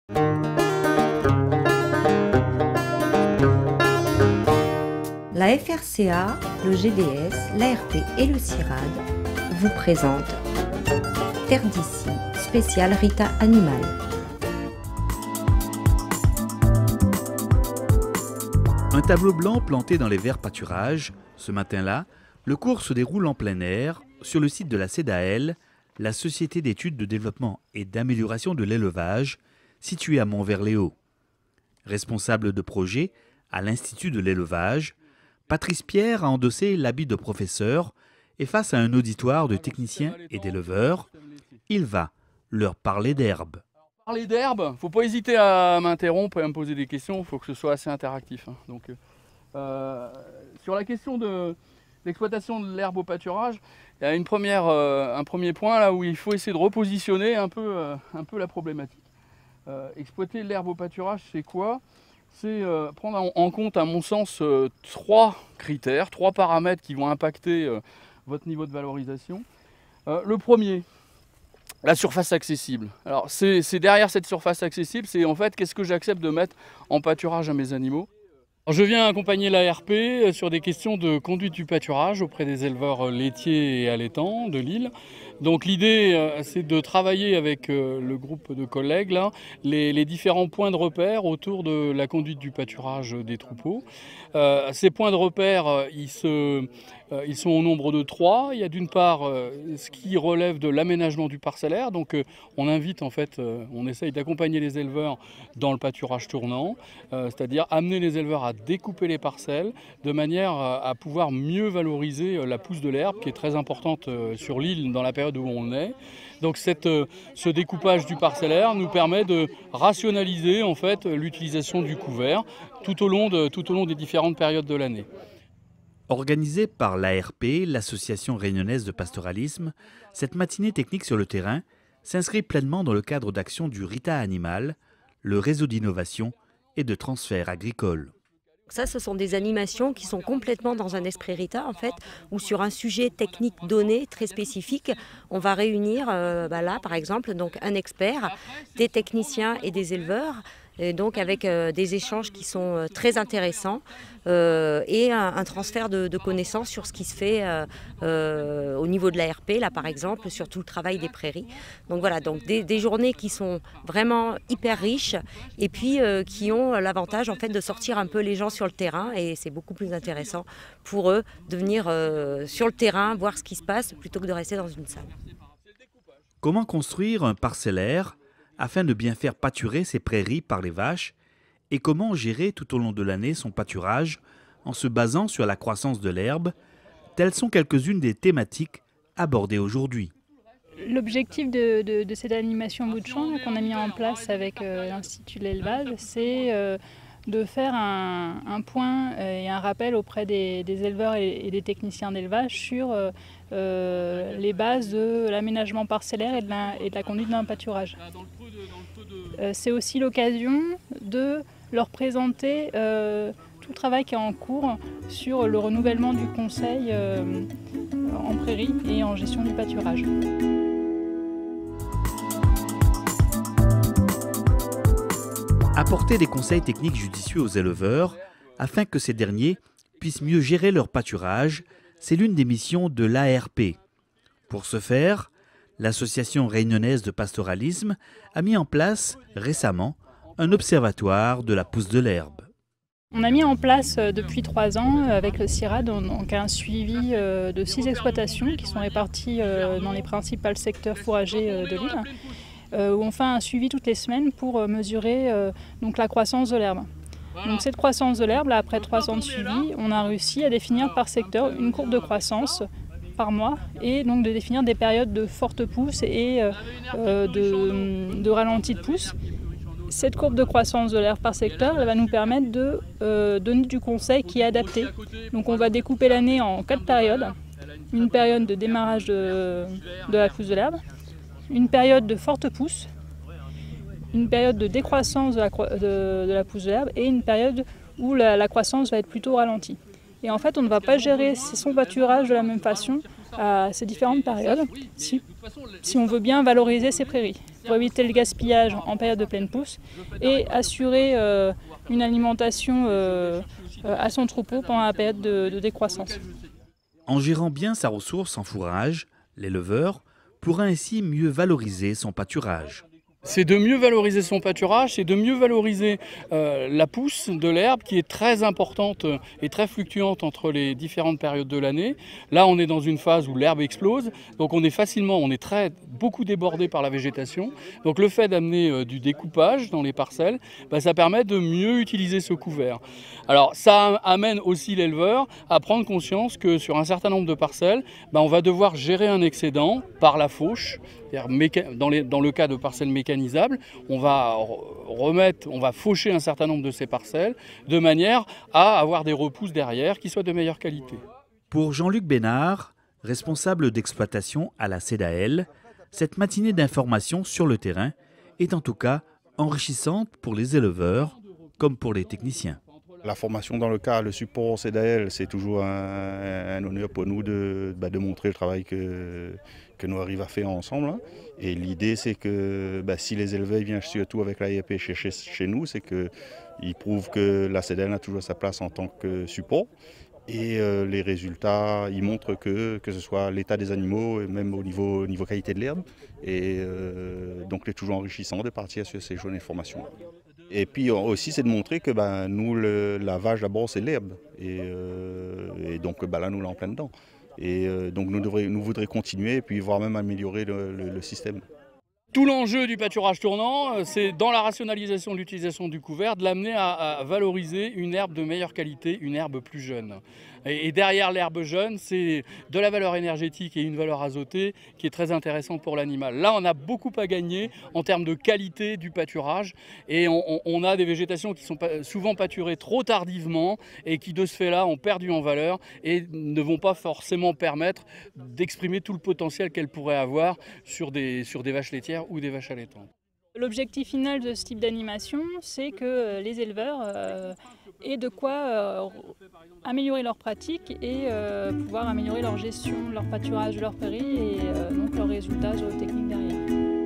La FRCA, le GDS, l'ARP et le CIRAD vous présentent Terre d'ici, spécial Rita Animal. Un tableau blanc planté dans les verts pâturages. Ce matin-là, le cours se déroule en plein air sur le site de la CEDAEL, la Société d'études de développement et d'amélioration de l'élevage, située à Montverlet-Haut. Responsable de projet à l'Institut de l'élevage, Patrice Pierre a endossé l'habit de professeur et face à un auditoire de techniciens et d'éleveurs, il va leur parler d'herbe. Parler d'herbe, il ne faut pas hésiter à m'interrompre et à me poser des questions, il faut que ce soit assez interactif. Donc, sur la question de l'exploitation de l'herbe au pâturage, il y a un premier point là où il faut essayer de repositionner un peu la problématique. Exploiter l'herbe au pâturage, c'est quoi? C'est prendre en compte, à mon sens, trois critères, trois paramètres qui vont impacter votre niveau de valorisation. Le premier, la surface accessible. Alors c'est derrière cette surface accessible, c'est en fait qu'est-ce que j'accepte de mettre en pâturage à mes animaux. Alors, je viens accompagner l'ARP sur des questions de conduite du pâturage auprès des éleveurs laitiers et allaitants de Lille. Donc l'idée, c'est de travailler avec le groupe de collègues là, les différents points de repère autour de la conduite du pâturage des troupeaux. Ces points de repère, ils sont au nombre de 3. Il y a d'une part ce qui relève de l'aménagement du parcellaire. Donc on invite en fait, on essaye d'accompagner les éleveurs dans le pâturage tournant, c'est-à-dire amener les éleveurs à découper les parcelles de manière à pouvoir mieux valoriser la pousse de l'herbe qui est très importante sur l'île dans la période où on est. Donc ce découpage du parcellaire nous permet de rationaliser en fait l'utilisation du couvert tout au long des différentes périodes de l'année. Organisée par l'ARP, l'Association réunionnaise de pastoralisme, cette matinée technique sur le terrain s'inscrit pleinement dans le cadre d'action du Rita Animal, le réseau d'innovation et de transfert agricole. Ça, ce sont des animations qui sont complètement dans un esprit Rita, en fait, où sur un sujet technique donné, très spécifique, on va réunir, là, par exemple, donc un expert, des techniciens et des éleveurs, et donc avec des échanges qui sont très intéressants et un transfert de connaissances sur ce qui se fait au niveau de l'ARP, là par exemple, sur tout le travail des prairies. Donc voilà, donc des journées qui sont vraiment hyper riches et puis qui ont l'avantage en fait de sortir un peu les gens sur le terrain, et c'est beaucoup plus intéressant pour eux de venir sur le terrain, voir ce qui se passe plutôt que de rester dans une salle. Comment construire un parcellaire afin de bien faire pâturer ses prairies par les vaches, et comment gérer tout au long de l'année son pâturage en se basant sur la croissance de l'herbe? Telles sont quelques-unes des thématiques abordées aujourd'hui. L'objectif de cette animation bout de champ qu'on a mis en place avec l'Institut de l'élevage, c'est de faire un point et un rappel auprès des éleveurs et des techniciens d'élevage sur les bases de l'aménagement parcellaire et de la conduite d'un pâturage. C'est aussi l'occasion de leur présenter tout le travail qui est en cours sur le renouvellement du conseil en prairie et en gestion du pâturage. Apporter des conseils techniques judicieux aux éleveurs afin que ces derniers puissent mieux gérer leur pâturage, c'est l'une des missions de l'ARP. Pour ce faire, l'Association réunionnaise de pastoralisme a mis en place récemment un observatoire de la pousse de l'herbe. On a mis en place depuis 3 ans avec le CIRAD donc un suivi de 6 exploitations qui sont réparties dans les principaux secteurs fourragers de l'île, où on fait un suivi toutes les semaines pour mesurer donc la croissance de l'herbe. Donc cette croissance de l'herbe, après 3 ans de suivi, on a réussi à définir par secteur une courbe de croissance par mois et donc de définir des périodes de forte pousse et de ralenti de pousse. Cette courbe de croissance de l'herbe par secteur, elle va nous permettre de donner du conseil qui est adapté. Donc on va découper l'année en 4 périodes. Une période de démarrage de la pousse de l'herbe, une période de forte pousse, une période de décroissance de la pousse de l'herbe et une période où la croissance va être plutôt ralentie. Et en fait, on ne va pas gérer son pâturage de la même façon à ces différentes périodes si on veut bien valoriser ces prairies. pour éviter le gaspillage en période de pleine pousse et assurer une alimentation à son troupeau pendant la période de décroissance. En gérant bien sa ressource en fourrage, l'éleveur pourra ainsi mieux valoriser son pâturage. C'est de mieux valoriser son pâturage, c'est de mieux valoriser la pousse de l'herbe qui est très importante et très fluctuante entre les différentes périodes de l'année. Là, on est dans une phase où l'herbe explose, donc on est beaucoup débordé par la végétation. Donc le fait d'amener du découpage dans les parcelles, ça permet de mieux utiliser ce couvert. Alors ça amène aussi l'éleveur à prendre conscience que sur un certain nombre de parcelles, on va devoir gérer un excédent par la fauche. Dans le cas de parcelles mécanisables, on va faucher un certain nombre de ces parcelles de manière à avoir des repousses derrière qui soient de meilleure qualité. Pour Jean-Luc Bénard, responsable d'exploitation à la CEDAEL, cette matinée d'information sur le terrain est en tout cas enrichissante pour les éleveurs comme pour les techniciens. La formation dans le support CEDAEL, c'est toujours un honneur pour nous de montrer le travail que nous arrivons à faire ensemble. Et l'idée, c'est que si les éleveurs viennent surtout avec l'AIEP chez nous, c'est qu'ils prouvent que la CEDAEL a toujours sa place en tant que support. Et les résultats, ils montrent que ce soit l'état des animaux, et même au niveau qualité de l'herbe. Et donc, c'est toujours enrichissant de partir sur ces journées de formation. Et puis aussi, c'est de montrer que nous, la vache d'abord, c'est l'herbe. Et donc là, nous, là en plein dedans. Et donc, nous voudrions continuer et puis voire même améliorer le système. Tout l'enjeu du pâturage tournant, c'est dans la rationalisation de l'utilisation du couvert, de l'amener à valoriser une herbe de meilleure qualité, une herbe plus jeune. Et derrière l'herbe jeune, c'est de la valeur énergétique et une valeur azotée qui est très intéressante pour l'animal. Là, on a beaucoup à gagner en termes de qualité du pâturage et on a des végétations qui sont souvent pâturées trop tardivement et qui, de ce fait-là, ont perdu en valeur et ne vont pas forcément permettre d'exprimer tout le potentiel qu'elles pourraient avoir sur des vaches laitières ou des vaches allaitantes. L'objectif final de ce type d'animation, c'est que les éleveurs aient de quoi améliorer leurs pratiques et pouvoir améliorer leur gestion, leur pâturage de leur prairie et donc leurs résultats géotechniques derrière.